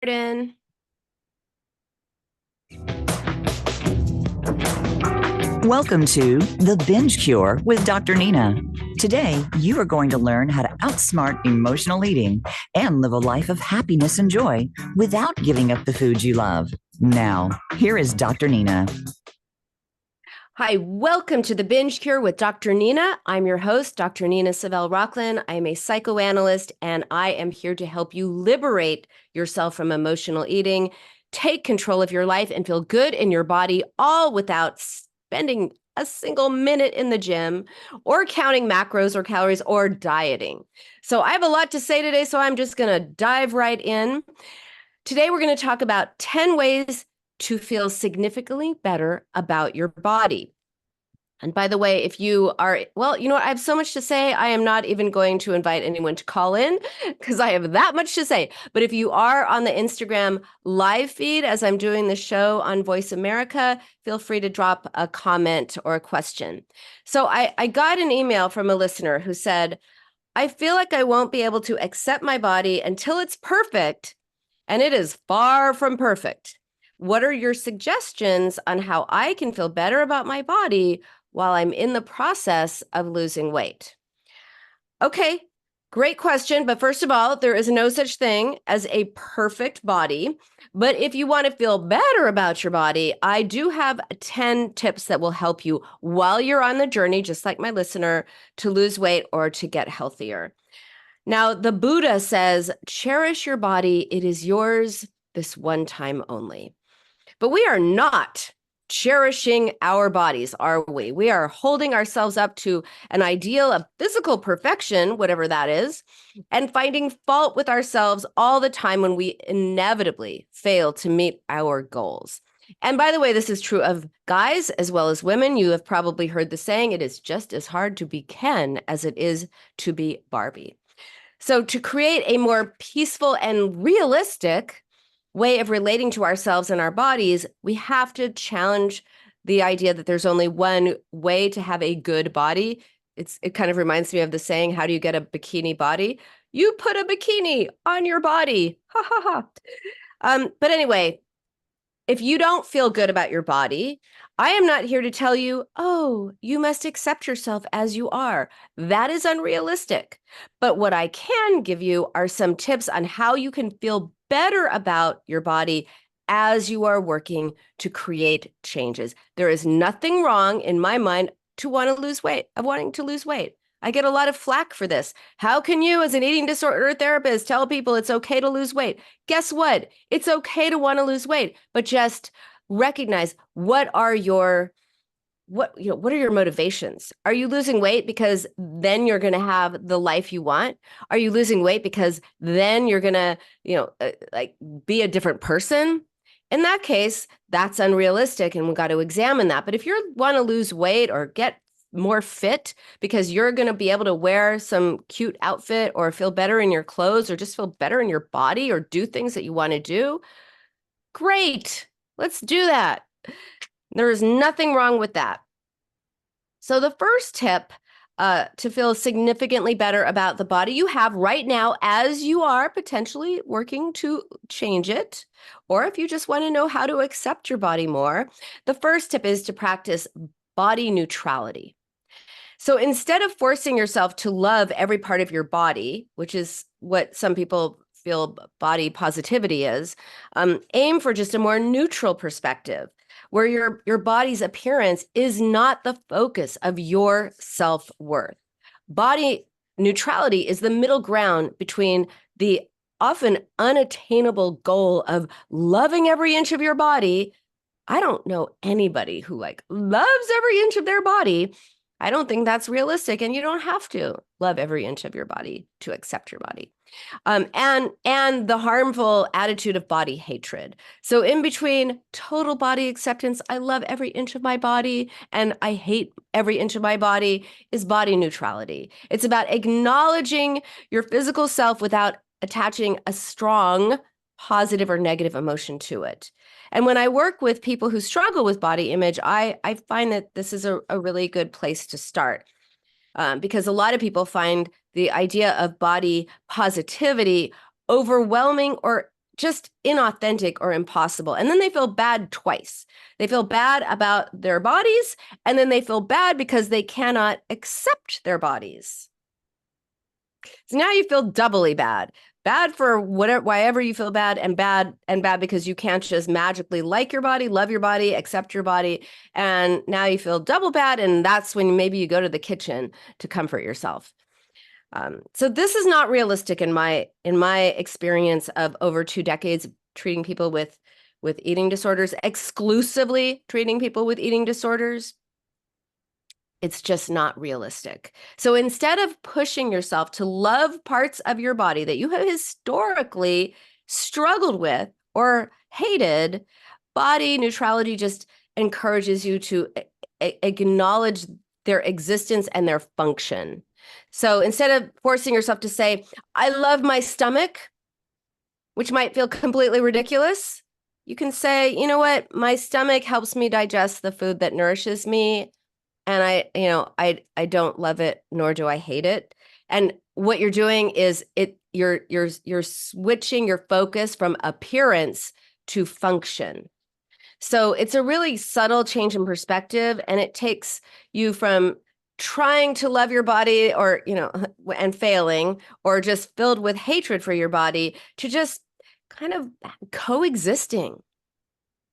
in. Welcome to The Binge Cure with Dr. Nina. Today, you are going to learn how to outsmart emotional eating and live a life of happiness and joy without giving up the foods you love. Now, here is Dr. Nina. Hi, welcome to The Binge Cure with Dr. Nina. I'm your host, Dr. Nina Savell-Rocklin. I am a psychoanalyst, and I am here to help you liberate yourself from emotional eating, take control of your life, and feel good in your body, all without spending a single minute in the gym or counting macros or calories or dieting. So I have a lot to say today, so I'm just going to dive right in. Today, we're going to talk about 10 ways to feel significantly better about your body. And by the way, if you are, well, you know what? I have so much to say. I am not even going to invite anyone to call in because I have that much to say. But if you are on the Instagram live feed as I'm doing the show on Voice America, feel free to drop a comment or a question. So I got an email from a listener who said, I feel like I won't be able to accept my body until it's perfect, and it is far from perfect. What are your suggestions on how I can feel better about my body while I'm in the process of losing weight? Okay, great question. But first of all, there is no such thing as a perfect body. But if you want to feel better about your body, I do have 10 tips that will help you while you're on the journey, just like my listener, to lose weight or to get healthier. Now, the Buddha says, cherish your body. It is yours this one time only. But we are not cherishing our bodies, are we? We are holding ourselves up to an ideal of physical perfection, whatever that is, and finding fault with ourselves all the time when we inevitably fail to meet our goals. And by the way, this is true of guys as well as women. You have probably heard the saying, it is just as hard to be Ken as it is to be Barbie. So to create a more peaceful and realistic way of relating to ourselves and our bodies, we have to challenge the idea that there's only one way to have a good body. It kind of reminds me of the saying, how do you get a bikini body? You put a bikini on your body. Ha ha ha. But anyway, if you don't feel good about your body, I am not here to tell you, oh, you must accept yourself as you are. That is unrealistic. But what I can give you are some tips on how you can feel better about your body as you are working to create changes. There is nothing wrong in my mind to want to lose weight, of wanting to lose weight. I get a lot of flack for this. How can you, as an eating disorder therapist, tell people it's okay to lose weight? Guess what? It's okay to want to lose weight, but just recognize what are your motivations? Are you losing weight because then you're going to have the life you want? Are you losing weight because then you're going to, like be a different person? In that case, that's unrealistic and we've got to examine that. But if you want to lose weight or get more fit because you're going to be able to wear some cute outfit or feel better in your clothes or just feel better in your body or do things that you want to do, great. Let's do that. There is nothing wrong with that. So the first tip to feel significantly better about the body you have right now, as you are potentially working to change it, or if you just want to know how to accept your body more, the first tip is to practice body neutrality. So instead of forcing yourself to love every part of your body, which is what some people feel body positivity is, aim for just a more neutral perspective where your body's appearance is not the focus of your self-worth. Body neutrality is the middle ground between the often unattainable goal of loving every inch of your body. I don't know anybody who loves every inch of their body. I don't think that's realistic, and you don't have to love every inch of your body to accept your body. And the harmful attitude of body hatred. So in between total body acceptance, I love every inch of my body, and I hate every inch of my body, is body neutrality. It's about acknowledging your physical self without attaching a strong positive or negative emotion to it. And when I work with people who struggle with body image, I find that this is a really good place to start because a lot of people find the idea of body positivity overwhelming or just inauthentic or impossible. And then they feel bad twice. They feel bad about their bodies, and then they feel bad because they cannot accept their bodies. So now you feel doubly bad. Bad for whatever, why ever you feel bad, and bad because you can't just magically like your body, love your body, accept your body. And now you feel double bad. And that's when maybe you go to the kitchen to comfort yourself. So this is not realistic in my experience of over 2 decades treating people with eating disorders, exclusively treating people with eating disorders. It's just not realistic. So instead of pushing yourself to love parts of your body that you have historically struggled with or hated, body neutrality just encourages you to acknowledge their existence and their function. So instead of forcing yourself to say, I love my stomach, which might feel completely ridiculous, you can say, you know what, my stomach helps me digest the food that nourishes me. And I don't love it, nor do I hate it. And what you're doing is you're switching your focus from appearance to function. So it's a really subtle change in perspective, and it takes you from trying to love your body or, and failing, or just filled with hatred for your body, to just kind of coexisting,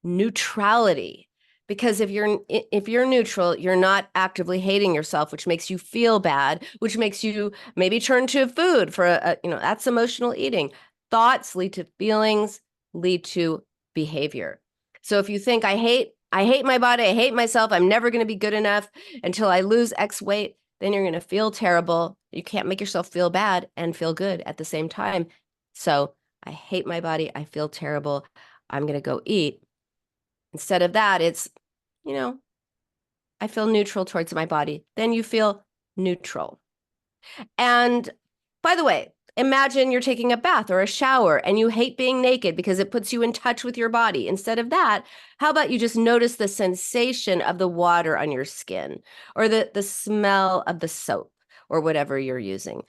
neutrality. Because if you're neutral, you're not actively hating yourself, which makes you feel bad, which makes you maybe turn to food for that's emotional eating. Thoughts lead to feelings, lead to behavior. So if you think I hate my body, I hate myself, I'm never going to be good enough until I lose X weight, then you're going to feel terrible. You can't make yourself feel bad and feel good at the same time. So I hate my body, I feel terrible, I'm going to go eat. Instead of that, it's, I feel neutral towards my body. Then you feel neutral. And by the way, imagine you're taking a bath or a shower and you hate being naked because it puts you in touch with your body. Instead of that, how about you just notice the sensation of the water on your skin, or the smell of the soap, or whatever you're using.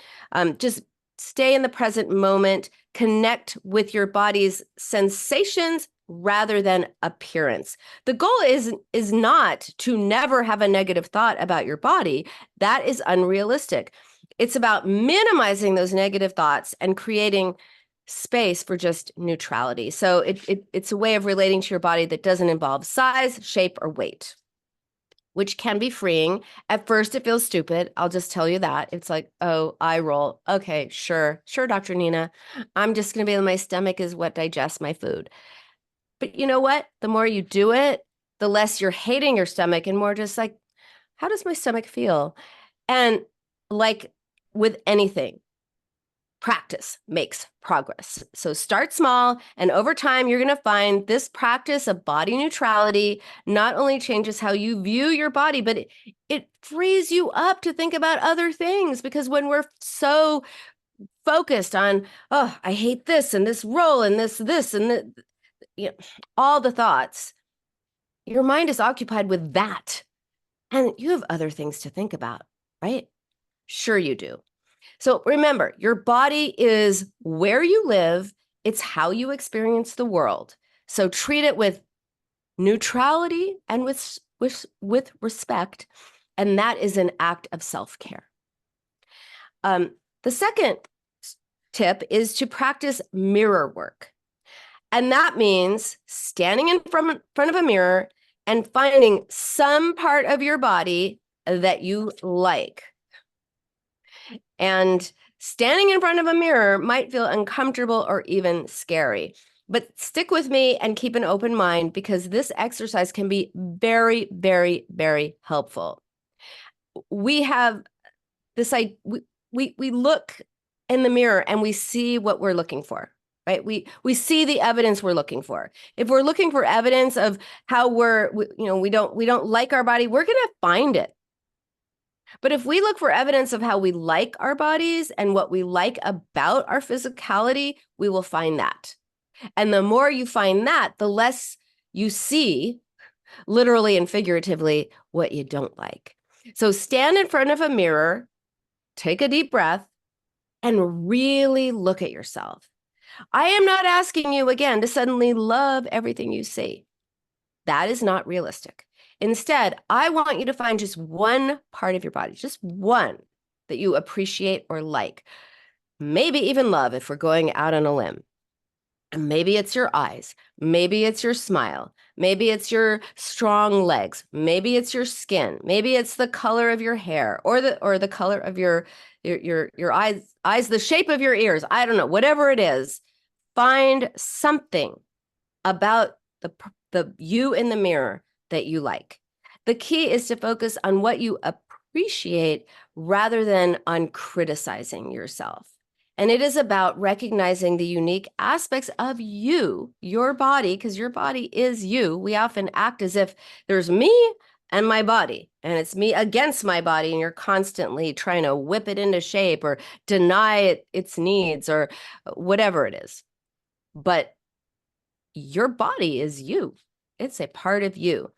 Just stay in the present moment, connect with your body's sensations rather than appearance. The goal is not to never have a negative thought about your body. That is unrealistic. It's about minimizing those negative thoughts and creating space for just neutrality. So it's a way of relating to your body that doesn't involve size, shape, or weight, which can be freeing. At first, it feels stupid. I'll just tell you that. It's like, oh, eye roll. Okay, sure, Dr. Nina. I'm just going to be able, my stomach is what digests my food. But you know what? The more you do it, the less you're hating your stomach and more just like, how does my stomach feel? And like with anything, practice makes progress. So start small, and over time, you're going to find this practice of body neutrality not only changes how you view your body, but it frees you up to think about other things. Because when we're so focused on, oh, I hate this and this role and this and all the thoughts, your mind is occupied with that. And you have other things to think about, right? Sure you do. So remember, your body is where you live. It's how you experience the world. So treat it with neutrality and with respect. And that is an act of self-care. The second tip is to practice mirror work. And that means standing in front of a mirror and finding some part of your body that you like. And standing in front of a mirror might feel uncomfortable or even scary. But stick with me and keep an open mind, because this exercise can be very, very, very helpful. We have this, we look in the mirror and we see what we're looking for. Right? We see the evidence we're looking for. If we're looking for evidence of how we don't like our body, we're going to find it. But if we look for evidence of how we like our bodies and what we like about our physicality, we will find that. And the more you find that, the less you see, literally and figuratively, what you don't like. So stand in front of a mirror, take a deep breath, and really look at yourself. I am not asking you again to suddenly love everything you see. That is not realistic. Instead, I want you to find just one part of your body, just one that you appreciate or like, maybe even love if we're going out on a limb. Maybe it's your eyes. Maybe it's your smile. Maybe it's your strong legs. Maybe it's your skin. Maybe it's the color of your hair or the color of your eyes, the shape of your ears. I don't know, whatever it is. Find something about the you in the mirror that you like. The key is to focus on what you appreciate rather than on criticizing yourself. And it is about recognizing the unique aspects of you, your body, because your body is you. We often act as if there's me and my body, and it's me against my body, and you're constantly trying to whip it into shape or deny it its needs or whatever it is. But your body is you. It's a part of you.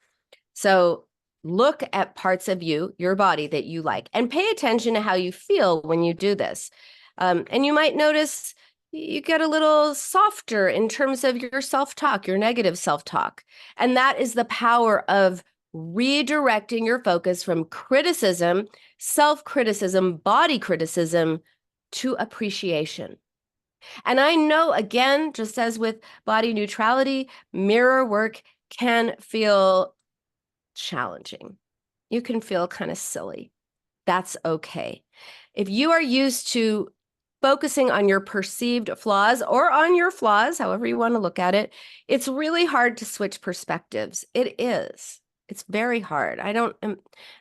So look at parts of you, your body that you like, and pay attention to how you feel when you do this. And you might notice you get a little softer in terms of your self-talk, your negative self-talk. And that is the power of redirecting your focus from criticism, self-criticism, body criticism to appreciation. And I know, again, just as with body neutrality, mirror work can feel challenging. You can feel kind of silly. That's okay. If you are used to focusing on your perceived flaws or on your flaws, however you want to look at it, it's really hard to switch perspectives. It is. It's very hard. I don't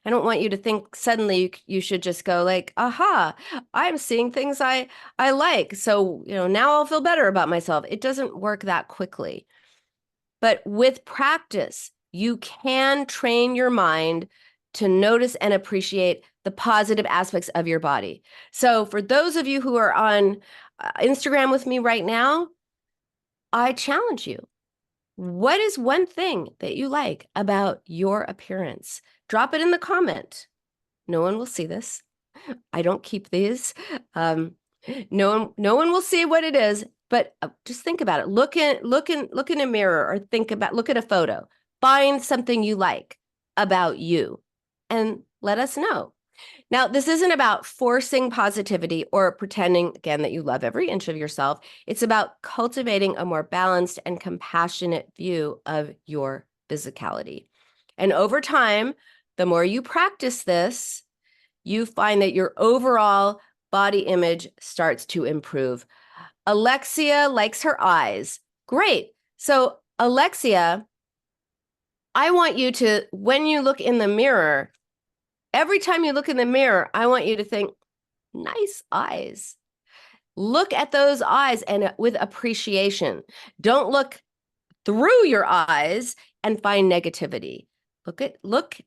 want you to think suddenly you should just go like, aha, I'm seeing things I like. So, now I'll feel better about myself. It doesn't work that quickly. But with practice, you can train your mind to notice and appreciate the positive aspects of your body. So for those of you who are on Instagram with me right now, I challenge you. What is one thing that you like about your appearance? Drop it in the comment. No one will see this. I don't keep these. No one will see what it is, but just think about it. Look in a mirror or look at a photo. Find something you like about you and let us know. Now, this isn't about forcing positivity or pretending, again, that you love every inch of yourself. It's about cultivating a more balanced and compassionate view of your physicality. And over time, the more you practice this, you find that your overall body image starts to improve. Alexia likes her eyes. Great. So, Alexia, I want you to, when you look in the mirror, every time you look in the mirror, I want you to think, nice eyes. Look at those eyes and with appreciation. Don't look through your eyes and find negativity. Look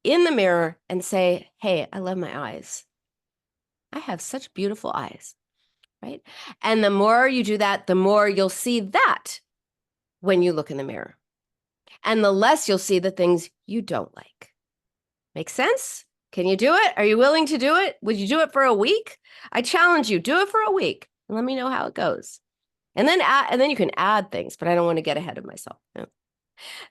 in the mirror and say, hey, I love my eyes. I have such beautiful eyes, right? And the more you do that, the more you'll see that when you look in the mirror. And the less you'll see the things you don't like. Make sense? Can you do it? Are you willing to do it? Would you do it for a week? I challenge you, do it for a week and let me know how it goes. And then you can add things, but I don't want to get ahead of myself. No.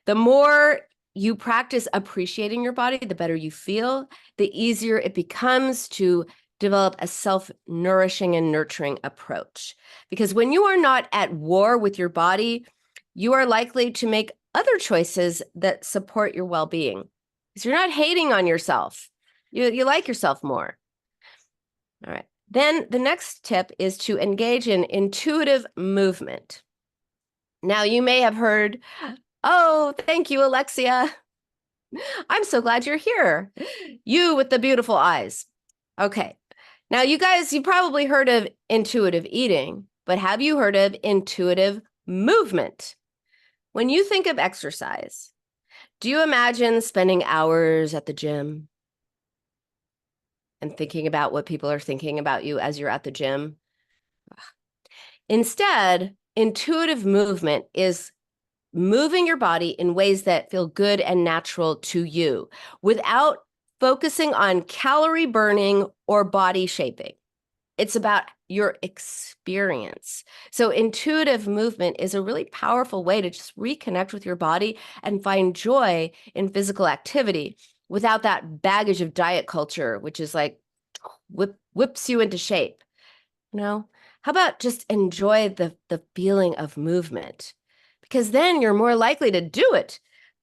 The more you practice appreciating your body, the better you feel, the easier it becomes to develop a self-nourishing and nurturing approach. Because when you are not at war with your body, you are likely to make other choices that support your well-being. Because you're not hating on yourself. You like yourself more. All right. Then the next tip is to engage in intuitive movement. Now, you may have heard, oh, thank you, Alexia. I'm so glad you're here. You with the beautiful eyes. Okay. Now, you guys, you probably heard of intuitive eating, but have you heard of intuitive movement? When you think of exercise, do you imagine spending hours at the gym and thinking about what people are thinking about you as you're at the gym? Instead, intuitive movement is moving your body in ways that feel good and natural to you without focusing on calorie burning or body shaping. It's about your experience. So intuitive movement is a really powerful way to just reconnect with your body and find joy in physical activity without that baggage of diet culture, which is like whips you into shape. How about just enjoy the feeling of movement? Because then you're more likely to do it.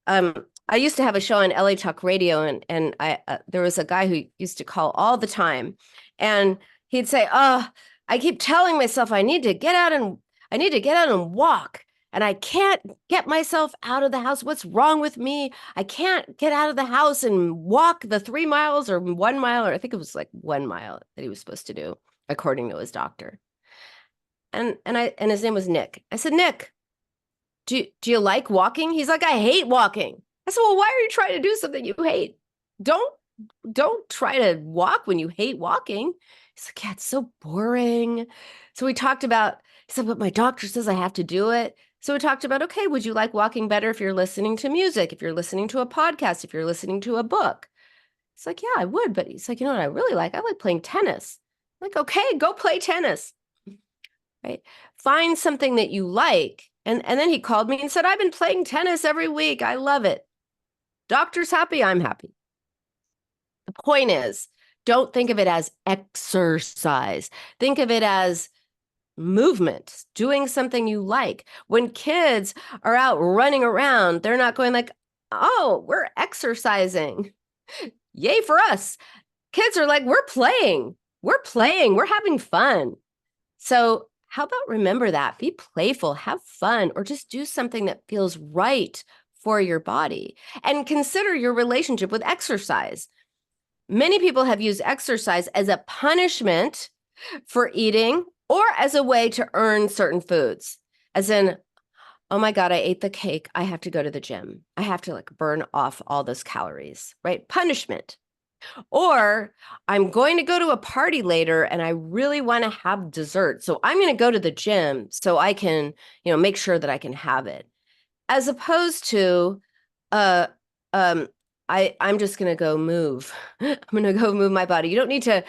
I used to have a show on LA Talk Radio, and I there was a guy who used to call all the time, and he'd say, "Oh, I keep telling myself I need to get out and walk, and I can't get myself out of the house. What's wrong with me? I can't get out of the house and walk the 3 miles or 1 mile, or I think it was like 1 mile that he was supposed to do, according to his doctor." And his name was Nick. I said, "Nick, do you like walking?" He's like, "I hate walking." I said, "Well, why are you trying to do something you hate? Don't don't try to walk when you hate walking." He's like, "Yeah, it's so boring." So we talked about, he said, "But my doctor says I have to do it." So we talked about, okay, would you like walking better if you're listening to music, if you're listening to a podcast, if you're listening to a book? He's like, "Yeah, I would." But he's like, "You know what I really like? I like playing tennis." I'm like, "Okay, go play tennis." Right? Find something that you like. And then he called me and said, "I've been playing tennis every week. I love it. Doctor's happy, I'm happy." The point is, don't think of it as exercise. Think of it as movement, doing something you like. When kids are out running around, they're not going like, "Oh, we're exercising. Yay for us." Kids are like, "We're playing. We're playing. We're having fun." So, how about remember that? Be playful, have fun, or just do something that feels right for your body. And consider your relationship with exercise. Many people have used exercise as a punishment for eating or as a way to earn certain foods. As in, "Oh my God, I ate the cake. I have to go to the gym. I have to like burn off all those calories," right? Punishment. Or, "I'm going to go to a party later and I really want to have dessert. So I'm going to go to the gym so I can, make sure that I can have it." As opposed to, uh, um, I'm just going to go move. I'm going to go move my body. You don't need to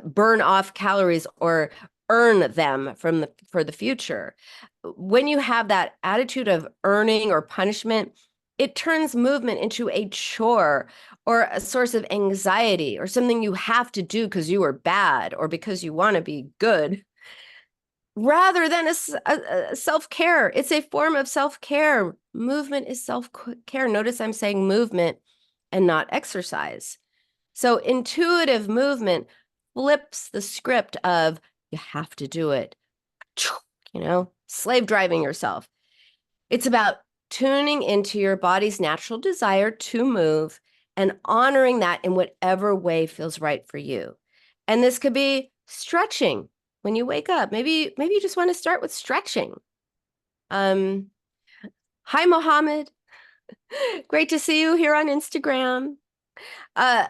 burn off calories or earn them for the future. When you have that attitude of earning or punishment, it turns movement into a chore or a source of anxiety or something you have to do because you are bad or because you want to be good, rather than a self-care. It's a form of self-care. Movement is self-care. Notice I'm saying movement and not exercise. So intuitive movement flips the script of you have to do it, slave driving yourself. It's about tuning into your body's natural desire to move and honoring that in whatever way feels right for you. And this could be stretching when you wake up. Maybe you just want to start with stretching. Hi, Mohammed. Great to see you here on Instagram. Uh,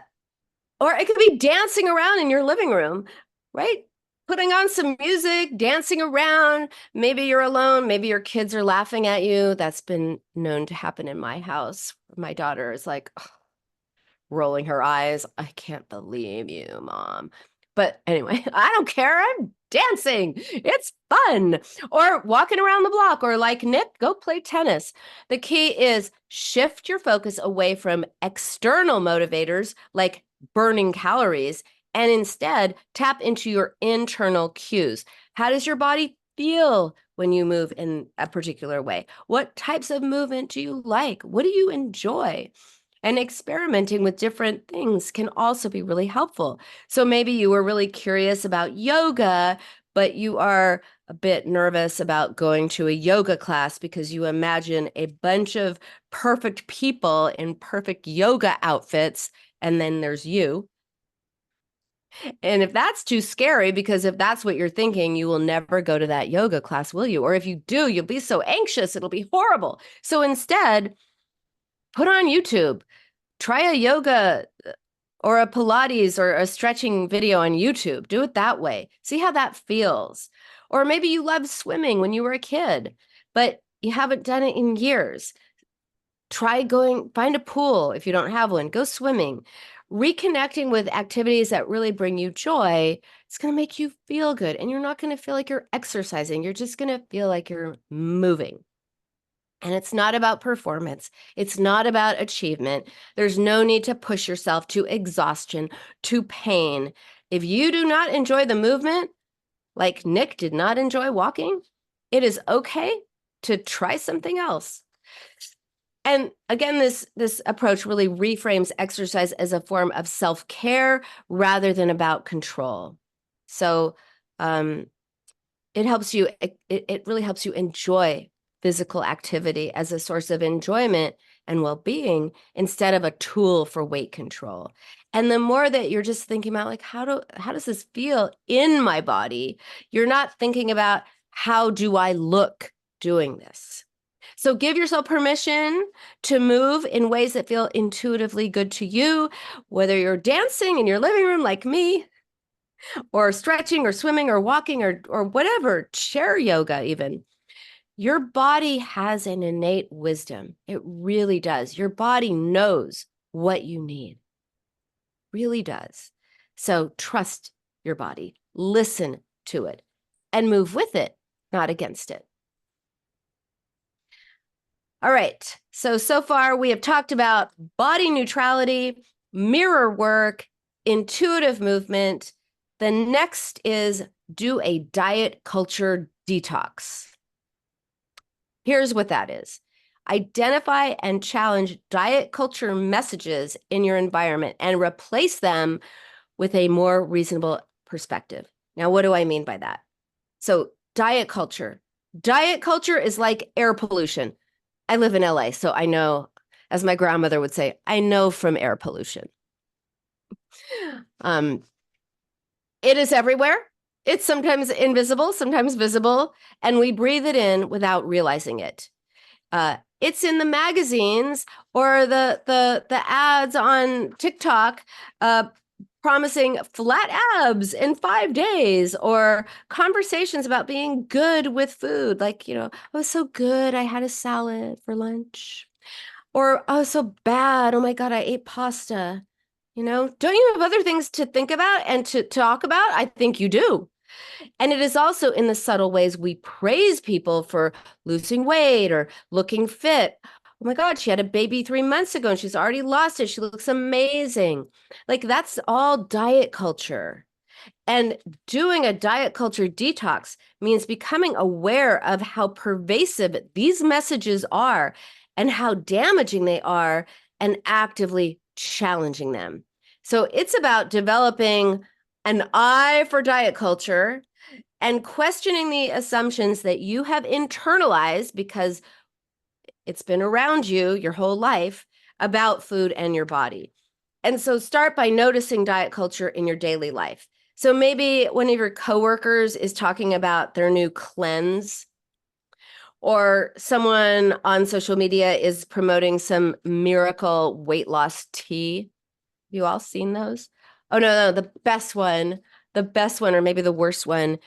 or it could be dancing around in your living room, right? Putting on some music, dancing around. Maybe you're alone. Maybe your kids are laughing at you. That's been known to happen in my house. My daughter is like, rolling her eyes. "I can't believe you, Mom." But anyway, I don't care. I'm dancing. It's fun. Or walking around the block, or like Nick, go play tennis. The key is shift your focus away from external motivators like burning calories and instead tap into your internal cues. How does your body feel when you move in a particular way? What types of movement do you like? What do you enjoy? And experimenting with different things can also be really helpful. So maybe you were really curious about yoga, but you are a bit nervous about going to a yoga class because you imagine a bunch of perfect people in perfect yoga outfits, and then there's you. And if that's too scary, because if that's what you're thinking, you will never go to that yoga class, will you? Or if you do, you'll be so anxious, it'll be horrible. So instead, put on YouTube. Try a yoga or a Pilates or a stretching video on YouTube. Do it that way. See how that feels. Or maybe you loved swimming when you were a kid, but you haven't done it in years. find a pool if you don't have one, go swimming. Reconnecting with activities that really bring you joy, it's going to make you feel good. And you're not going to feel like you're exercising. You're just going to feel like you're moving. And it's not about performance. It's not about achievement. There's no need to push yourself to exhaustion, to pain. If you do not enjoy the movement, like Nick did not enjoy walking, it is okay to try something else. And again, this approach really reframes exercise as a form of self-care rather than about control. So it helps you, it really helps you enjoy physical activity as a source of enjoyment and well-being instead of a tool for weight control. And the more that you're just thinking about like, how does this feel in my body? You're not thinking about how do I look doing this? So give yourself permission to move in ways that feel intuitively good to you, whether you're dancing in your living room like me, or stretching or swimming or walking or whatever, chair yoga even. Your body has an innate wisdom. It really does. Your body knows what you need. Really does. So trust your body, listen to it, and move with it, not against it. All right. So far we have talked about body neutrality, mirror work, intuitive movement. The next is do a diet culture detox. Here's what that is. Identify and challenge diet culture messages in your environment and replace them with a more reasonable perspective. Now, what do I mean by that? So diet culture. Diet culture is like air pollution. I live in LA, so I know, as my grandmother would say, I know from air pollution. It is everywhere. It's sometimes invisible, sometimes visible, and we breathe it in without realizing it. It's in the magazines or the ads on TikTok promising flat abs in 5 days, or conversations about being good with food. Like, I was so good, I had a salad for lunch. Or, oh, so bad, oh my God, I ate pasta. Don't you have other things to think about and to talk about? I think you do. And it is also in the subtle ways we praise people for losing weight or looking fit. Oh my God, she had a baby 3 months ago and she's already lost it. She looks amazing. Like, that's all diet culture. And doing a diet culture detox means becoming aware of how pervasive these messages are and how damaging they are, and actively challenging them. So it's about developing an eye for diet culture and questioning the assumptions that you have internalized because it's been around you your whole life about food and your body. And so start by noticing diet culture in your daily life. So maybe one of your coworkers is talking about their new cleanse, or someone on social media is promoting some miracle weight loss tea. Have you all seen those? Oh, no, the best one, or maybe the worst one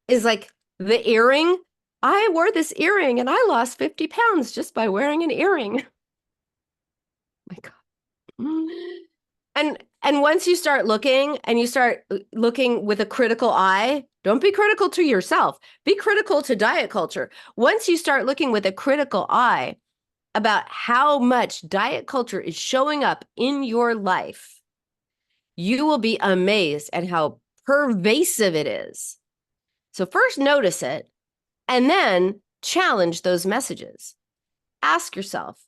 is like the earring. I wore this earring and I lost 50 pounds just by wearing an earring. My God. And once you start looking and you start looking with a critical eye, don't be critical to yourself. Be critical to diet culture. Once you start looking with a critical eye about how much diet culture is showing up in your life, you will be amazed at how pervasive it is. So first notice it, and then challenge those messages. Ask yourself,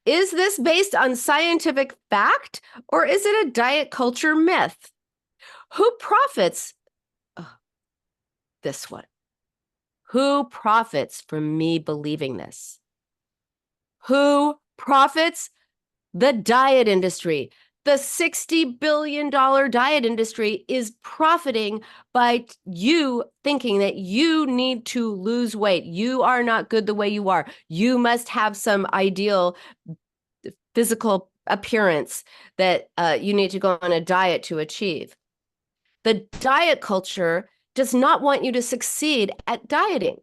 is this based on scientific fact, or is it a diet culture myth? Who profits? Oh, this one. Who profits from me believing this? Who profits? The diet industry. The $60 billion diet industry is profiting by you thinking that you need to lose weight. You are not good the way you are. You must have some ideal physical appearance that you need to go on a diet to achieve. The diet culture does not want you to succeed at dieting.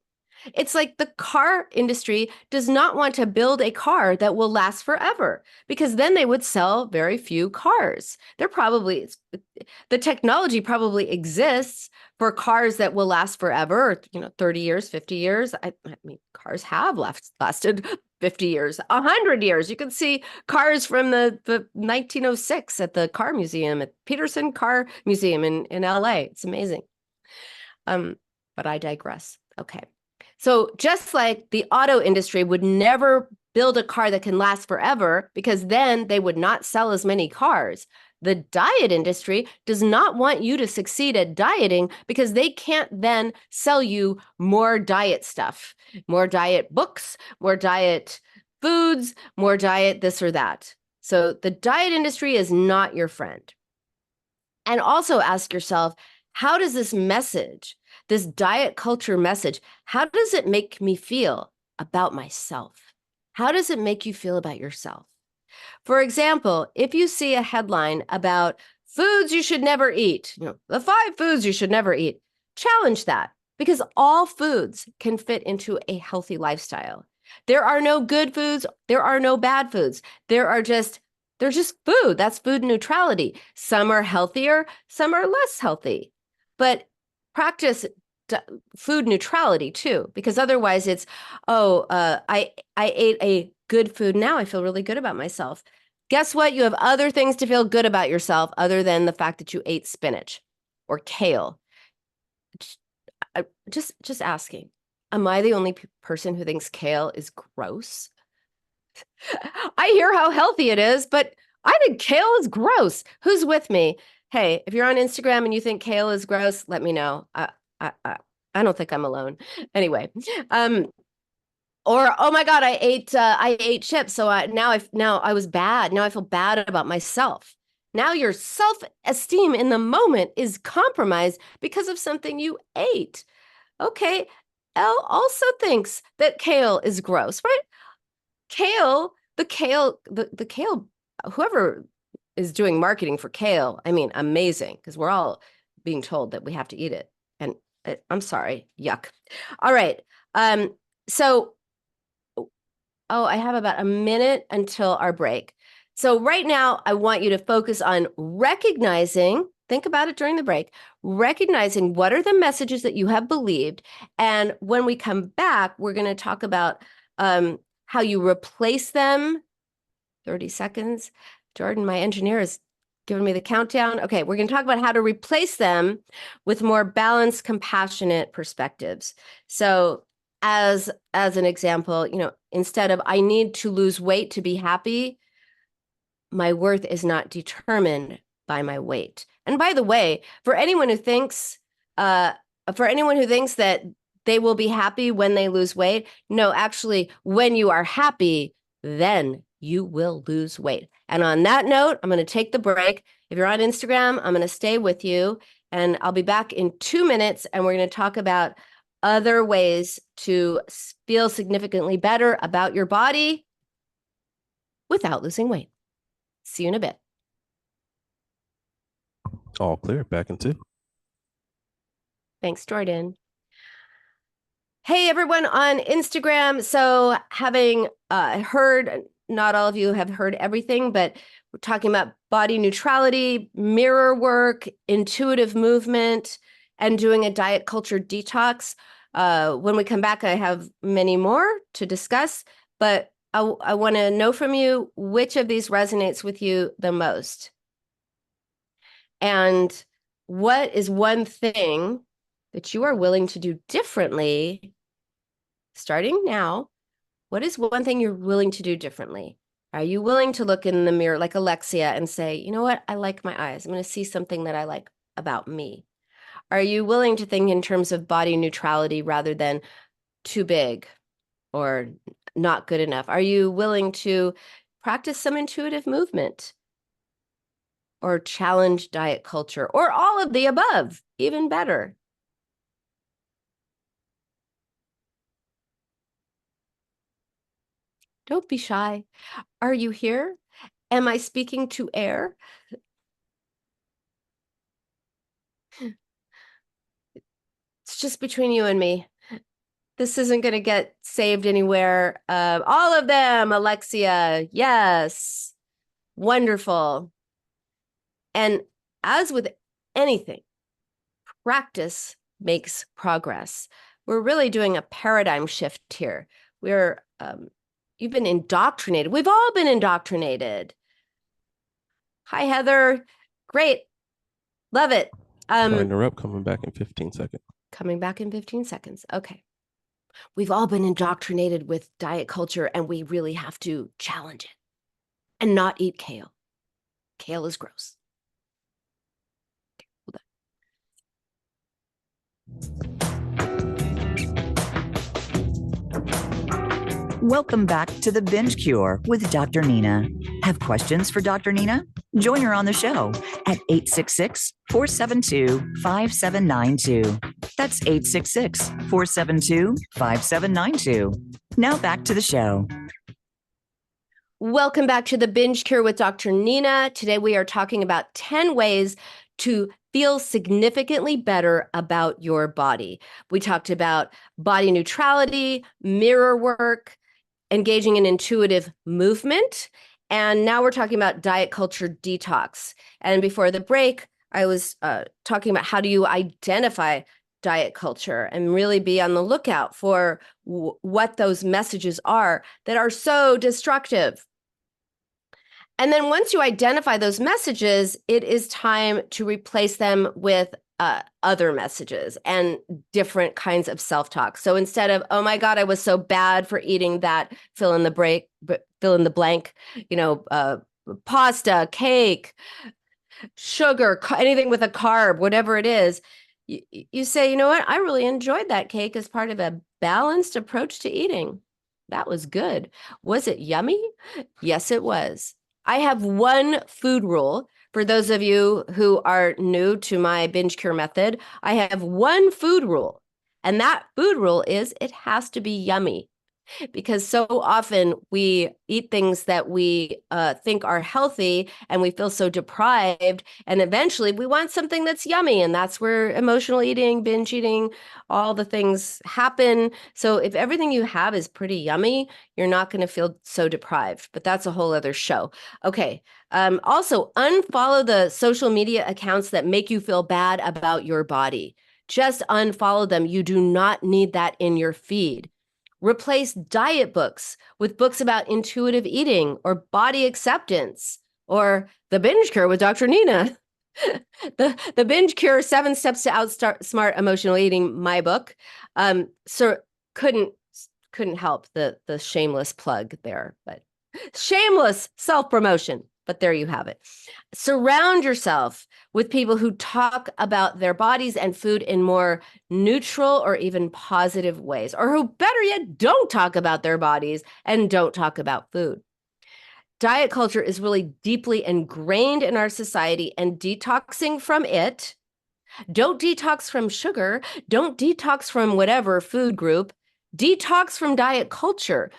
It's like the car industry does not want to build a car that will last forever because then they would sell very few cars. The technology probably exists for cars that will last forever, 30 years, 50 years. I mean, cars have lasted 50 years, 100 years. You can see cars from the 1906 at the car museum, at Peterson Car Museum in LA. It's amazing. But I digress. Okay. So just like the auto industry would never build a car that can last forever because then they would not sell as many cars, the diet industry does not want you to succeed at dieting because they can't then sell you more diet stuff, more diet books, more diet foods, more diet this or that. So the diet industry is not your friend. And also ask yourself, how does this message, this diet culture message, how does it make me feel about myself? How does it make you feel about yourself? For example, if you see a headline about foods you should never eat, the 5 foods you should never eat, challenge that because all foods can fit into a healthy lifestyle. There are no good foods, there are no bad foods. They're just food. That's food neutrality. Some are healthier, some are less healthy. But practice food neutrality too, because otherwise it's, I ate a good food. Now I feel really good about myself. Guess what? You have other things to feel good about yourself other than the fact that you ate spinach or kale. Just asking. Am I the only person who thinks kale is gross? I hear how healthy it is, but I think kale is gross. Who's with me? Hey, if you're on Instagram and you think kale is gross, let me know. I don't think I'm alone. Anyway, or oh my God, I ate chips, so now I was bad. Now I feel bad about myself. Now your self-esteem in the moment is compromised because of something you ate. Okay, Elle also thinks that kale is gross, right? The kale, whoever is doing marketing for kale, I mean, amazing, because we're all being told that we have to eat it. And I'm sorry, yuck. All right. So, I have about a minute until our break. So right now, I want you to focus on recognizing, think about it during the break, recognizing what are the messages that you have believed. And when we come back, we're going to talk about how you replace them. 30 seconds. Jordan, my engineer, is giving me the countdown. Okay, we're going to talk about how to replace them with more balanced, compassionate perspectives. So as an example, instead of I need to lose weight to be happy, my worth is not determined by my weight. And by the way, for anyone who thinks that they will be happy when they lose weight, no, actually, when you are happy, then you will lose weight. And on that note, I'm going to take the break. If you're on Instagram, I'm going to stay with you, and I'll be back in 2 minutes, and we're going to talk about other ways to feel significantly better about your body without losing weight. See you in a bit. All clear. Back in 2. Thanks, Jordan. Hey, everyone on Instagram. So having heard, not all of you have heard everything, but we're talking about body neutrality, mirror work, intuitive movement, and doing a diet culture detox. When we come back, I have many more to discuss, but I want to know from you which of these resonates with you the most. And what is one thing that you are willing to do differently starting now? What is one thing you're willing to do differently? Are you willing to look in the mirror like Alexia and say, you know what? I like my eyes. I'm going to see something that I like about me. Are you willing to think in terms of body neutrality rather than too big or not good enough? Are you willing to practice some intuitive movement or challenge diet culture or all of the above? Even better. Don't be shy. Are you here? Am I speaking to air? It's just between you and me. This isn't going to get saved anywhere. All of them, Alexia. Yes. Wonderful. And as with anything, practice makes progress. We're really doing a paradigm shift here. You've been indoctrinated. We've all been indoctrinated. Hi, Heather. Great. Love it. Sorry to interrupt, coming back in 15 seconds. Coming back in 15 seconds. Okay. We've all been indoctrinated with diet culture, and we really have to challenge it and not eat kale. Kale is gross. Welcome back to the Binge Cure with Dr. Nina. Have questions for Dr. Nina? Join her on the show at 866-472-5792. That's 866-472-5792. Now back to the show. Welcome back to the Binge Cure with Dr. Nina. Today we are talking about 10 ways to feel significantly better about your body. We talked about body neutrality, mirror work, engaging in intuitive movement, and now we're talking about diet culture detox. And before the break, I was talking about how do you identify diet culture and really be on the lookout for what those messages are that are so destructive. And then once you identify those messages, it is time to replace them with other messages and different kinds of self-talk. So instead of, oh my God, I was so bad for eating that fill in the blank, pasta, cake, sugar, anything with a carb, whatever it is, you say, you know what? I really enjoyed that cake as part of a balanced approach to eating. That was good. Was it yummy? Yes, it was. I have one food rule. For those of you who are new to my binge cure method, I have one food rule. And that food rule is it has to be yummy. Because so often we eat things that we think are healthy and we feel so deprived. And eventually we want something that's yummy. And that's where emotional eating, binge eating, all the things happen. So if everything you have is pretty yummy, you're not going to feel so deprived. But that's a whole other show. Okay. Also, unfollow the social media accounts that make you feel bad about your body. Just unfollow them. You do not need that in your feed. Replace diet books with books about intuitive eating or body acceptance or the binge cure with Dr. Nina. the binge cure, 7 steps to outsmart emotional eating, my book. So couldn't help the shameless plug there, but shameless self-promotion. But there you have it. Surround yourself with people who talk about their bodies and food in more neutral or even positive ways, or who, better yet, don't talk about their bodies and don't talk about food. Diet culture is really deeply ingrained in our society, and detoxing from it, don't detox from sugar, don't detox from whatever food group, detox from diet culture.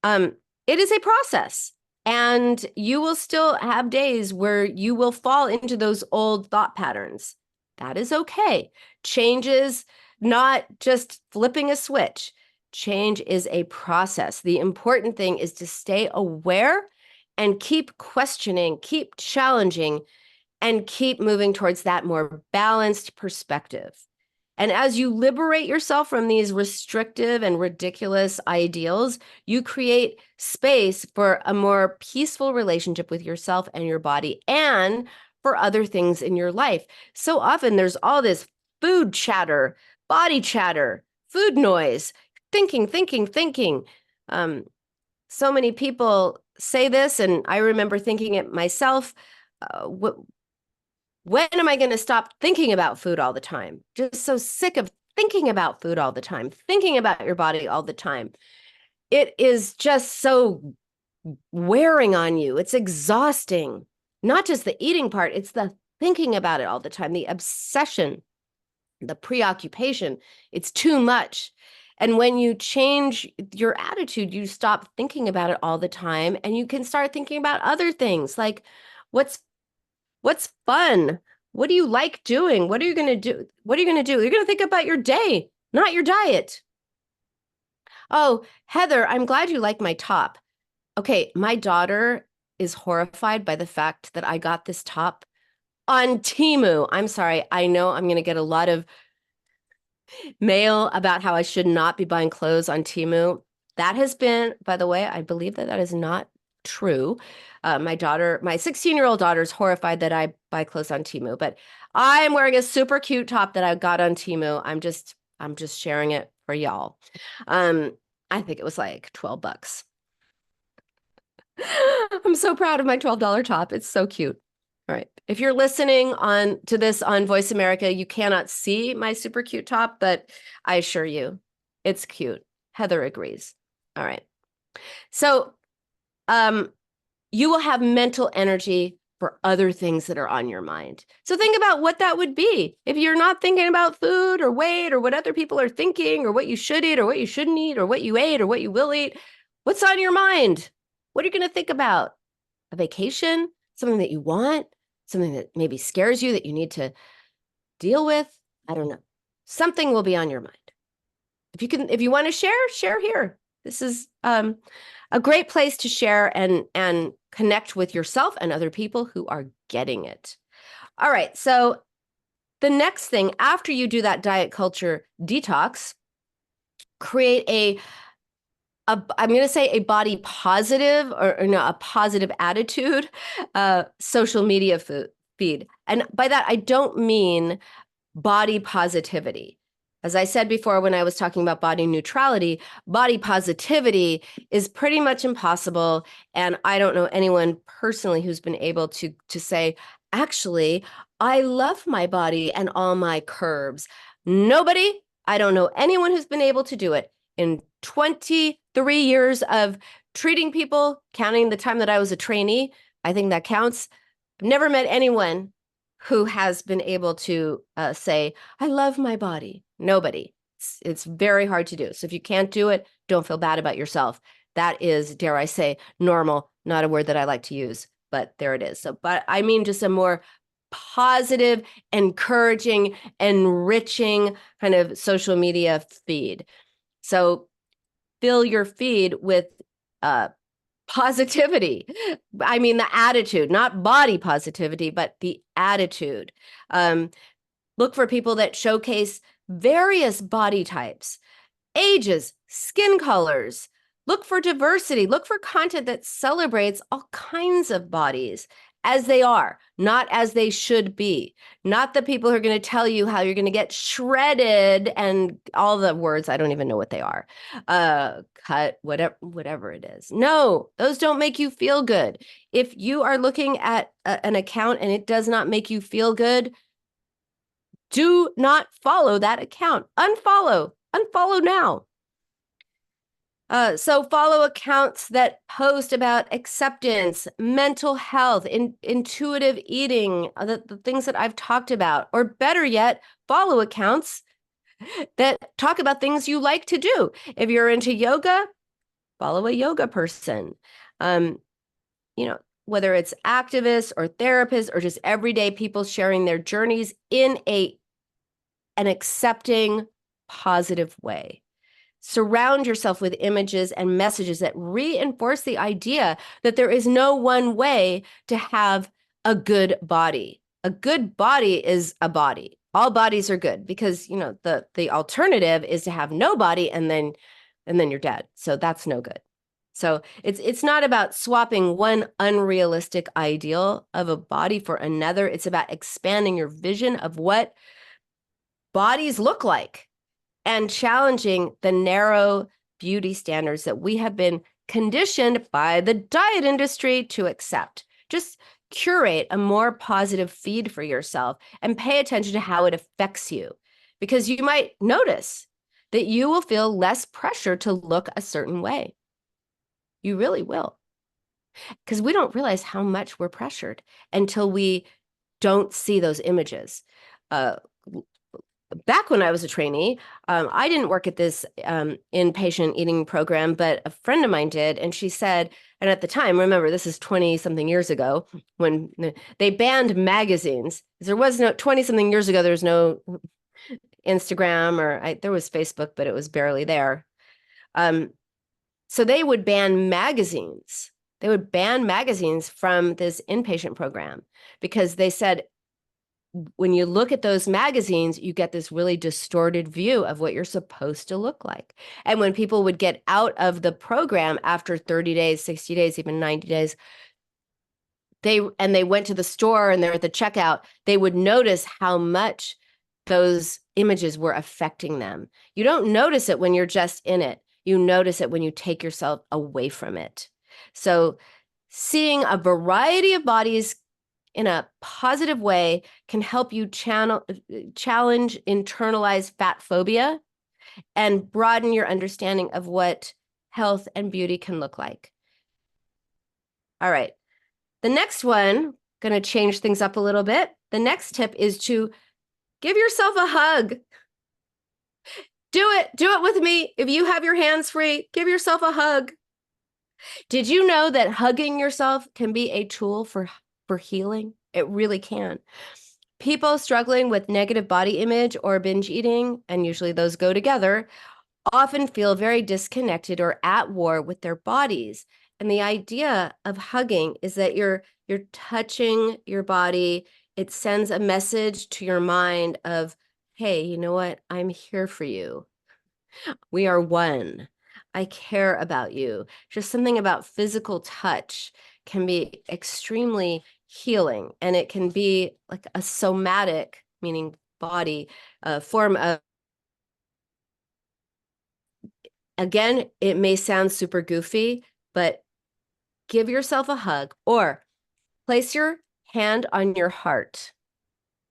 It is a process. And you will still have days where you will fall into those old thought patterns. That is okay. Change is not just flipping a switch. Change is a process. The important thing is to stay aware and keep questioning, keep challenging, and keep moving towards that more balanced perspective. And as you liberate yourself from these restrictive and ridiculous ideals, you create space for a more peaceful relationship with yourself and your body and for other things in your life. So often there's all this food chatter, body chatter, food noise, thinking. So many people say this, and I remember thinking it myself. When am I going to stop thinking about food all the time? Just so sick of thinking about food all the time, thinking about your body all the time. It is just so wearing on you. It's exhausting. Not just the eating part, it's the thinking about it all the time, the obsession, the preoccupation. It's too much. And when you change your attitude, you stop thinking about it all the time and you can start thinking about other things like what's fun? What do you like doing? What are you going to do? What are you going to do? You're going to think about your day, not your diet. Oh, Heather, I'm glad you like my top. Okay, my daughter is horrified by the fact that I got this top on Temu. I'm sorry. I know I'm going to get a lot of mail about how I should not be buying clothes on Temu. That has been, by the way, I believe that is not true. My 16-year-old daughter is horrified that I buy clothes on Temu, but I'm wearing a super cute top that I got on Temu. I'm just sharing it for y'all. I think it was like $12. I'm so proud of my $12 top. It's so cute. All right. If you're listening on to this on Voice America, you cannot see my super cute top, but I assure you, it's cute. Heather agrees. All right. So, you will have mental energy for other things that are on your mind. So think about what that would be. If you're not thinking about food or weight or what other people are thinking or what you should eat or what you shouldn't eat or what you ate or what you will eat, what's on your mind? What are you going to think about? A vacation? Something that you want? Something that maybe scares you that you need to deal with? I don't know. Something will be on your mind. If you want to share here. This is a great place to share and connect with yourself and other people who are getting it. All right. So the next thing after you do that diet culture detox, create I'm going to say a body positive or no, a positive attitude, social media feed. And by that, I don't mean body positivity. As I said before, when I was talking about body neutrality, body positivity is pretty much impossible. And I don't know anyone personally who's been able to say, actually, I love my body and all my curves. Nobody, I don't know anyone who's been able to do it. In 23 years of treating people, counting the time that I was a trainee, I think that counts. I've never met anyone who has been able to say, I love my body. Nobody. It's very hard to do. So if you can't do it, don't feel bad about yourself. That is, dare I say, normal, not a word that I like to use, but there it is. So, but I mean just a more positive, encouraging, enriching kind of social media feed. So fill your feed with positivity. I mean, the attitude, not body positivity, but the attitude. Look for people that showcase various body types, ages, skin colors. Look for diversity. Look for content that celebrates all kinds of bodies as they are, not as they should be. Not the people who are going to tell you how you're going to get shredded and all the words, I don't even know what they are. Cut, whatever it is. No, those don't make you feel good. If you are looking at an account and it does not make you feel good, do not follow that account. Unfollow now. So follow accounts that post about acceptance, mental health, intuitive eating, the things that I've talked about, or better yet, follow accounts that talk about things you like to do. If you're into yoga, follow a yoga person. Whether it's activists or therapists or just everyday people sharing their journeys in an accepting, positive way. Surround yourself with images and messages that reinforce the idea that there is no one way to have a good body. A good body is a body. All bodies are good because, the alternative is to have no body and then you're dead. So that's no good. So it's not about swapping one unrealistic ideal of a body for another. It's about expanding your vision of what bodies look like and challenging the narrow beauty standards that we have been conditioned by the diet industry to accept. Just curate a more positive feed for yourself and pay attention to how it affects you, because you might notice that you will feel less pressure to look a certain way. You really will, because we don't realize how much we're pressured until we don't see those images. Back when I was a trainee, I didn't work at this inpatient eating program, but a friend of mine did. And she said, and at the time, remember, this is 20 something years ago when they banned magazines. There was no 20 something years ago, there was no Instagram there was Facebook, but it was barely there. So they would ban magazines. They would ban magazines from this inpatient program because they said, when you look at those magazines, you get this really distorted view of what you're supposed to look like. And when people would get out of the program after 30 days, 60 days, even 90 days, they went to the store and they're at the checkout, they would notice how much those images were affecting them. You don't notice it when you're just in it. You notice it when you take yourself away from it. So seeing a variety of bodies in a positive way can help you challenge internalized fat phobia and broaden your understanding of what health and beauty can look like. All right. The next one, going to change things up a little bit. The next tip is to give yourself a hug. Do it. Do it with me. If you have your hands free, give yourself a hug. Did you know that hugging yourself can be a tool for healing? It really can. People struggling with negative body image or binge eating, and usually those go together, often feel very disconnected or at war with their bodies. And the idea of hugging is that you're touching your body. It sends a message to your mind of, hey, you know what? I'm here for you. We are one. I care about you. Just something about physical touch can be extremely healing, and it can be like a somatic, meaning body, form of, again, it may sound super goofy, but give yourself a hug or place your hand on your heart,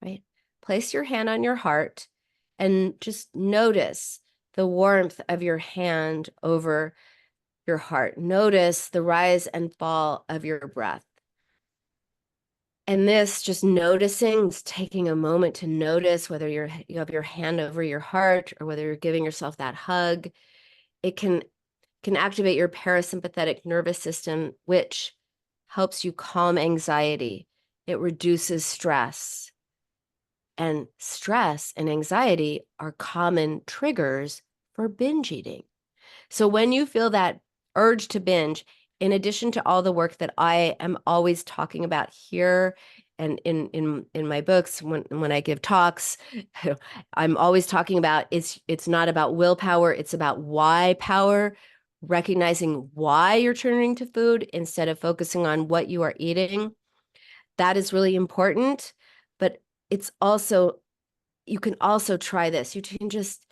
right? Place your hand on your heart and just notice the warmth of your hand over your heart. Notice the rise and fall of your breath. And this, just noticing, taking a moment to notice whether you have your hand over your heart or whether you're giving yourself that hug, it can activate your parasympathetic nervous system, which helps you calm anxiety. It reduces stress. And stress and anxiety are common triggers for binge eating. So when you feel that urge to binge, in addition to all the work that I am always talking about here and in my books, when I give talks, I'm always talking about it's not about willpower, it's about why power, recognizing why you're turning to food instead of focusing on what you are eating. That is really important, but it's also, you can also try this. You can just,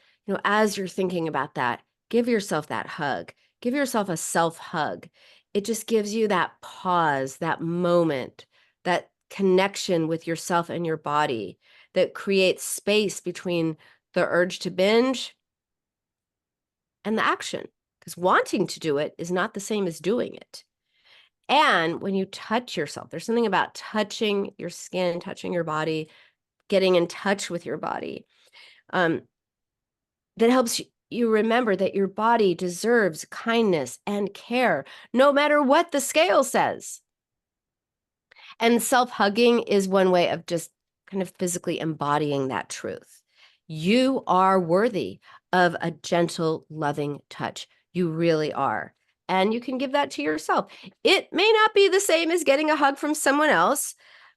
as you're thinking about that, give yourself that hug. Give yourself a self hug. It just gives you that pause, that moment, that connection with yourself and your body that creates space between the urge to binge and the action. Because wanting to do it is not the same as doing it. And when you touch yourself, there's something about touching your skin, touching your body, getting in touch with your body, that helps you remember that your body deserves kindness and care, no matter what the scale says. And self-hugging is one way of just kind of physically embodying that truth. You are worthy of a gentle, loving touch. You really are. And you can give that to yourself. It may not be the same as getting a hug from someone else,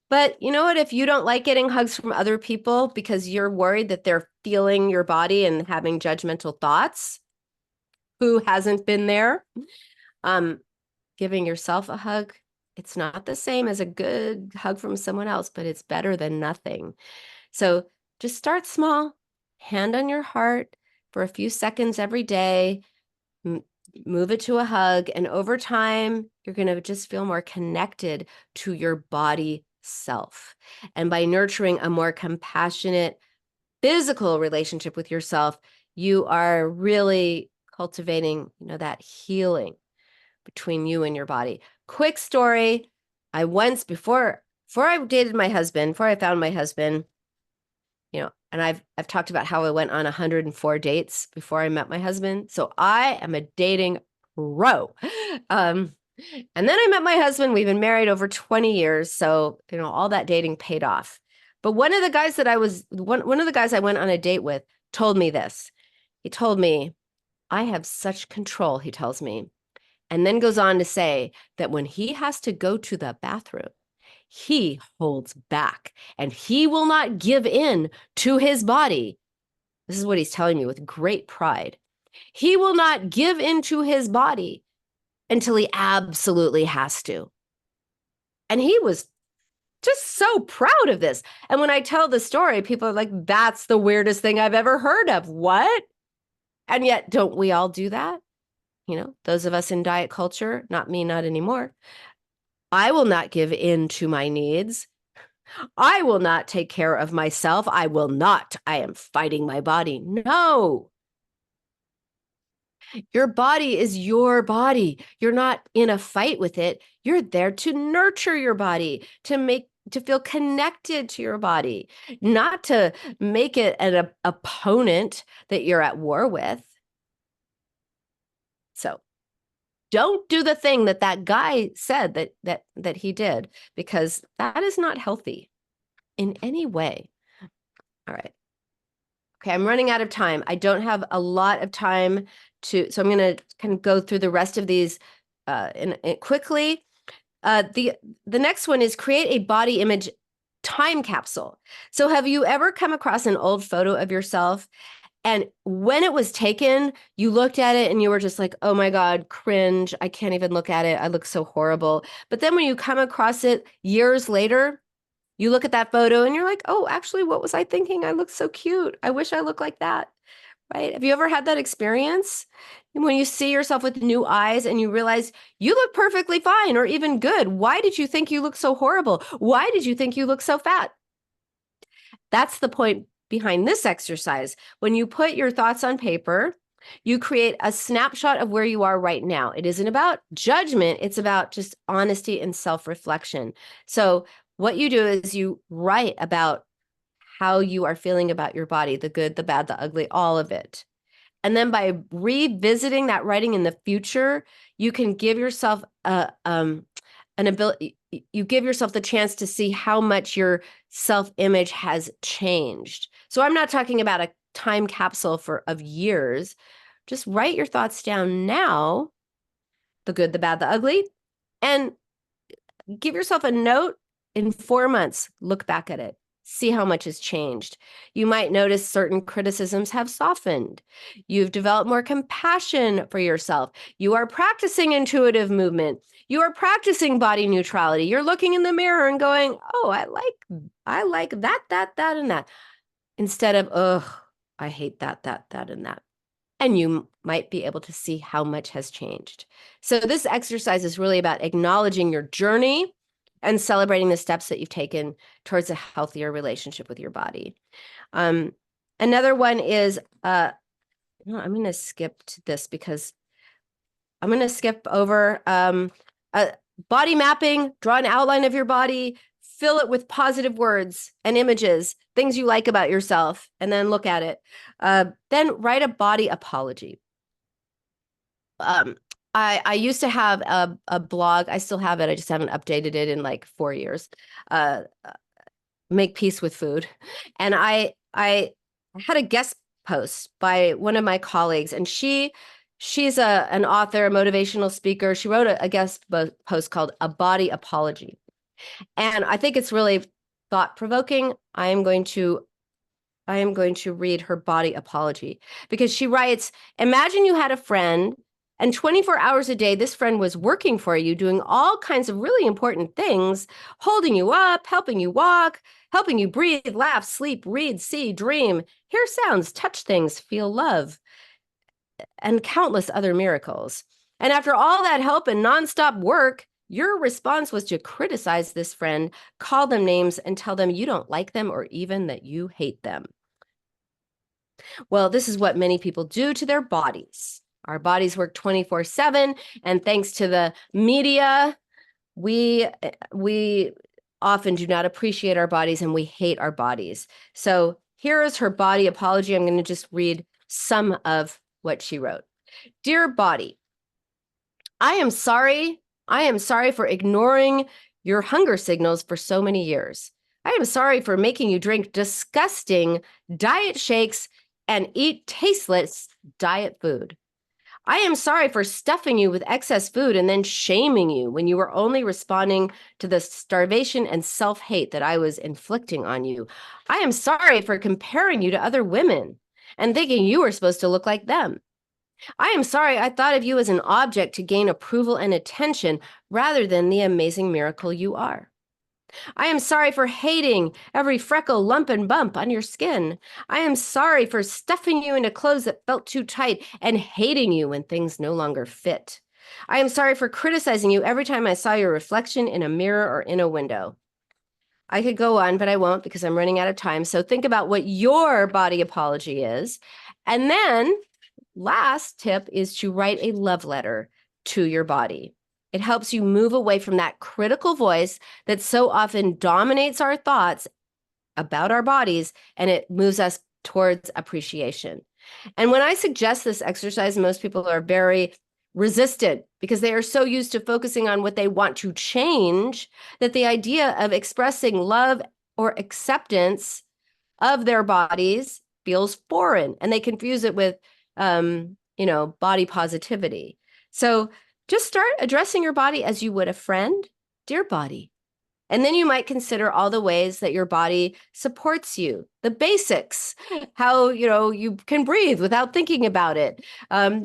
but you know what? If you don't like getting hugs from other people because you're worried that they're feeling your body and having judgmental thoughts, who hasn't been there? Giving yourself a hug, it's not the same as a good hug from someone else, but it's better than nothing. So just start small, hand on your heart for a few seconds every day, move it to a hug, and over time, you're going to just feel more connected to your body self. And by nurturing a more compassionate physical relationship with yourself, you are really cultivating, that healing between you and your body. Quick story. I once, before I dated my husband, before I found my husband, and I've talked about how I went on 104 dates before I met my husband. So I am a dating pro. And then I met my husband. We've been married over 20 years. So, all that dating paid off. But one of the guys I went on a date with told me this. He told me, I have such control, he tells me. And then goes on to say that when he has to go to the bathroom, he holds back and he will not give in to his body. This is what he's telling me with great pride. He will not give in to his body until he absolutely has to. And he was just so proud of this. And when I tell the story, people are like, that's the weirdest thing I've ever heard of. What? And yet, don't we all do that? You know, those of us in diet culture, not me, not anymore. I will not give in to my needs. I will not take care of myself. I will not. I am fighting my body. No. Your body is your body. You're not in a fight with it. You're there to nurture your body, to feel connected to your body, not to make it an opponent that you're at war with. So don't do the thing that guy said that he did, because that is not healthy in any way. All right. Okay, I'm running out of time. I don't have a lot of time so I'm going to kind of go through the rest of these quickly. The next one is create a body image time capsule. So have you ever come across an old photo of yourself, and when it was taken, you looked at it and you were just like, oh my God, cringe. I can't even look at it. I look so horrible. But then when you come across it years later, you look at that photo and you're like, oh, actually, what was I thinking? I look so cute. I wish I looked like that. Right? Have you ever had that experience? And when you see yourself with new eyes and you realize you look perfectly fine or even good. Why did you think you look so horrible? Why did you think you look so fat? That's the point behind this exercise. When you put your thoughts on paper, you create a snapshot of where you are right now. It isn't about judgment. It's about just honesty and self-reflection. So what you do is you write about how you are feeling about your body, the good, the bad, the ugly, all of it. And then by revisiting that writing in the future, you can give yourself an ability, you give yourself the chance to see how much your self-image has changed. So I'm not talking about a time capsule of years. Just write your thoughts down now, the good, the bad, the ugly, and give yourself a note in 4 months. Look back at it. See how much has changed. You might notice certain criticisms have softened. You've developed more compassion for yourself. You are practicing intuitive movement. You are practicing body neutrality. You're looking in the mirror and going, oh, I like that, and that. Instead of, oh, I hate that, and that. And you might be able to see how much has changed. So this exercise is really about acknowledging your journey and celebrating the steps that you've taken towards a healthier relationship with your body. Another one is, I'm going to skip to this because I'm going to skip over body mapping. Draw an outline of your body, fill it with positive words and images, things you like about yourself, and then look at it. Then write a body apology. I used to have a blog. I still have it. I just haven't updated it in like 4 years. Make peace with food. And I had a guest post by one of my colleagues, and she's an author, a motivational speaker. She wrote a guest post called A Body Apology. And I think it's really thought-provoking. I am going to read her body apology, because she writes, imagine you had a friend, and 24 hours a day, this friend was working for you, doing all kinds of really important things, holding you up, helping you walk, helping you breathe, laugh, sleep, read, see, dream, hear sounds, touch things, feel love, and countless other miracles. And after all that help and nonstop work, your response was to criticize this friend, call them names, and tell them you don't like them or even that you hate them. Well, this is what many people do to their bodies. Our bodies work 24/7, and thanks to the media, we often do not appreciate our bodies and we hate our bodies. So here is her body apology. I'm going to just read some of what she wrote. Dear body, I am sorry. I am sorry for ignoring your hunger signals for so many years. I am sorry for making you drink disgusting diet shakes and eat tasteless diet food. I am sorry for stuffing you with excess food and then shaming you when you were only responding to the starvation and self-hate that I was inflicting on you. I am sorry for comparing you to other women and thinking you were supposed to look like them. I am sorry I thought of you as an object to gain approval and attention rather than the amazing miracle you are. I am sorry for hating every freckle, lump, and bump on your skin. I am sorry for stuffing you into clothes that felt too tight and hating you when things no longer fit. I am sorry for criticizing you every time I saw your reflection in a mirror or in a window. I could go on, but I won't because I'm running out of time. So think about what your body apology is. And then last tip is to write a love letter to your body. It helps you move away from that critical voice that so often dominates our thoughts about our bodies, and it moves us towards appreciation. And when I suggest this exercise, most people are very resistant because they are so used to focusing on what they want to change that the idea of expressing love or acceptance of their bodies feels foreign, and they confuse it with body positivity. So just start addressing your body as you would a friend. Dear body. And then you might consider all the ways that your body supports you, the basics, how you can breathe without thinking about it,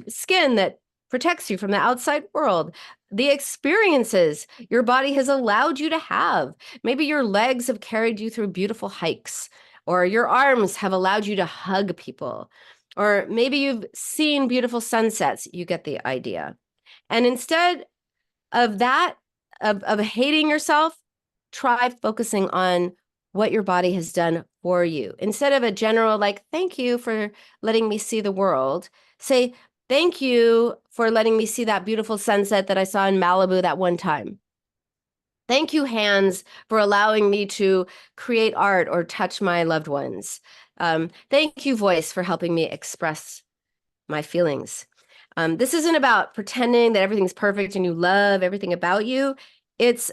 skin that protects you from the outside world, the experiences your body has allowed you to have. Maybe your legs have carried you through beautiful hikes, or your arms have allowed you to hug people, or maybe you've seen beautiful sunsets. You get the idea. And instead of that, of hating yourself, try focusing on what your body has done for you. Instead of a general, like, thank you for letting me see the world, say, thank you for letting me see that beautiful sunset that I saw in Malibu that one time. Thank you, hands, for allowing me to create art or touch my loved ones. Thank you, voice, for helping me express my feelings. This isn't about pretending that everything's perfect and you love everything about you. It's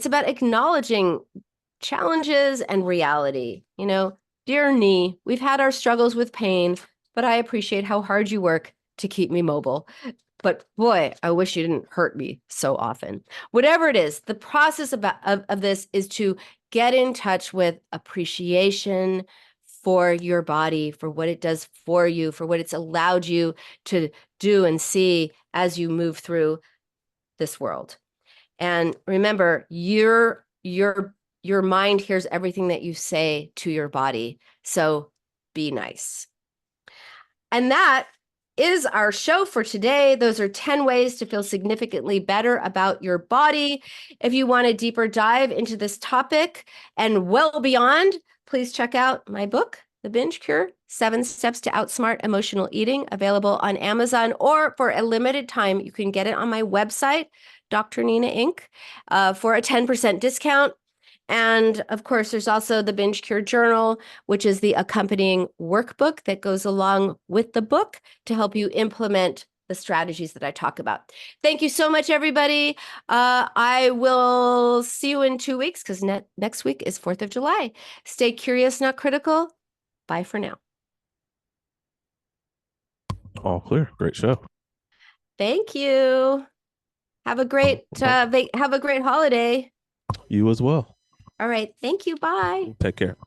about acknowledging challenges and reality. Dear knee, we've had our struggles with pain, but I appreciate how hard you work to keep me mobile. But boy, I wish you didn't hurt me so often. Whatever it is, the process of this is to get in touch with appreciation for your body, for what it does for you, for what it's allowed you to do and see as you move through this world. And remember, your mind hears everything that you say to your body. So be nice. And that is our show for today. Those are 10 ways to feel significantly better about your body. If you want a deeper dive into this topic and well beyond, please check out my book, The Binge Cure, 7 Steps to Outsmart Emotional Eating, available on Amazon, or for a limited time, you can get it on my website, Dr. Nina Inc., for a 10% discount. And of course, there's also the Binge Cure Journal, which is the accompanying workbook that goes along with the book to help you implement the strategies that I talk about. Thank you so much, everybody. I will see you in 2 weeks because next week is 4th of July. Stay curious, not critical. Bye for now. All clear. Great show. Thank you. Have a great holiday. You as well. All right. Thank you. Bye. Take care.